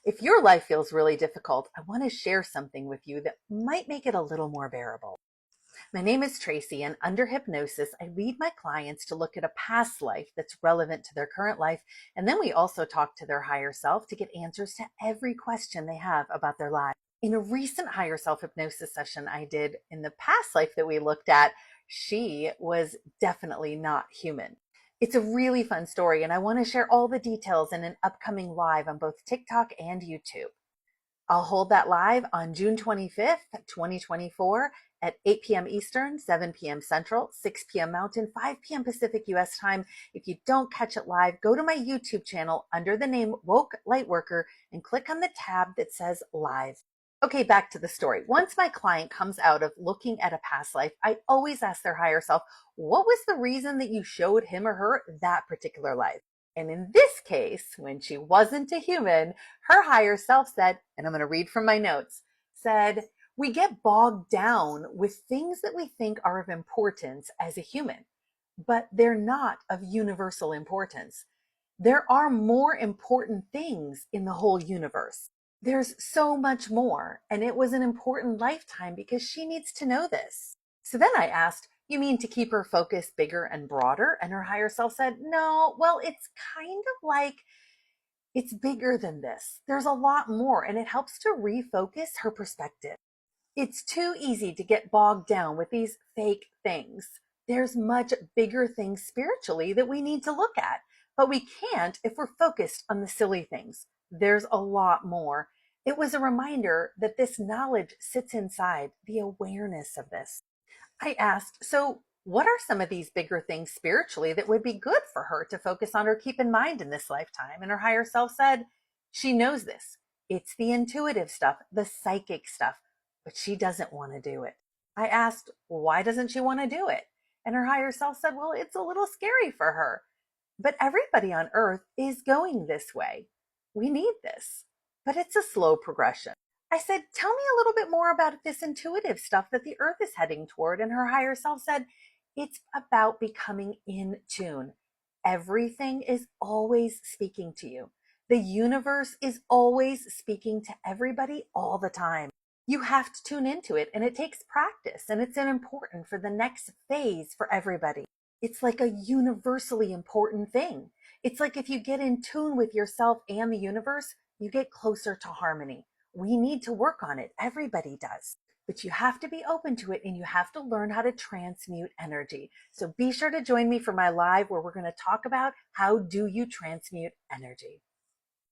If your life feels really difficult, I want to share something with you that might make it a little more bearable. My name is Tracy, and under hypnosis, I lead my clients to look at a past life that's relevant to their current life. And then we also talk to their higher self to get answers to every question they have about their life. In a recent higher self hypnosis session I did in the past life that we looked at, she was definitely not human. It's a really fun story, and I want to share all the details in an upcoming live on both TikTok and YouTube. I'll hold that live on June 25th, 2024 at 8 p.m. Eastern, 7 p.m. Central, 6 p.m. Mountain, 5 p.m. Pacific US time. If you don't catch it live, go to my YouTube channel under the name Woke Lightworker and click on the tab that says live. Okay, back to the story. Once my client comes out of looking at a past life, I always ask their higher self, what was the reason that you showed him or her that particular life? And in this case, when she wasn't a human, her higher self said, and I'm going to read from my notes, said, we get bogged down with things that we think are of importance as a human, but they're not of universal importance. There are more important things in the whole universe. There's so much more, and it was an important lifetime because she needs to know this. So then I asked, you mean to keep her focus bigger and broader? And her higher self said, no, well, it's kind of like it's bigger than this. There's a lot more, and it helps to refocus her perspective. It's too easy to get bogged down with these fake things. There's much bigger things spiritually that we need to look at, but we can't if we're focused on the silly things. There's a lot more. It was a reminder that this knowledge sits inside, the awareness of this. I asked, so what are some of these bigger things spiritually that would be good for her to focus on or keep in mind in this lifetime? And her higher self said, she knows this. It's the intuitive stuff, the psychic stuff, but she doesn't want to do it. I asked, why doesn't she want to do it? And her higher self said, well, it's a little scary for her. But everybody on earth is going this way. We need this, but it's a slow progression. I said, tell me a little bit more about this intuitive stuff that the earth is heading toward. And her higher self said, it's about becoming in tune. Everything is always speaking to you. The universe is always speaking to everybody all the time. You have to tune into it, and it takes practice, and it's important for the next phase for everybody. It's like a universally important thing. It's like if you get in tune with yourself and the universe, you get closer to harmony. We need to work on it. Everybody does. But you have to be open to it, and you have to learn how to transmute energy. So be sure to join me for my live where we're going to talk about how do you transmute energy.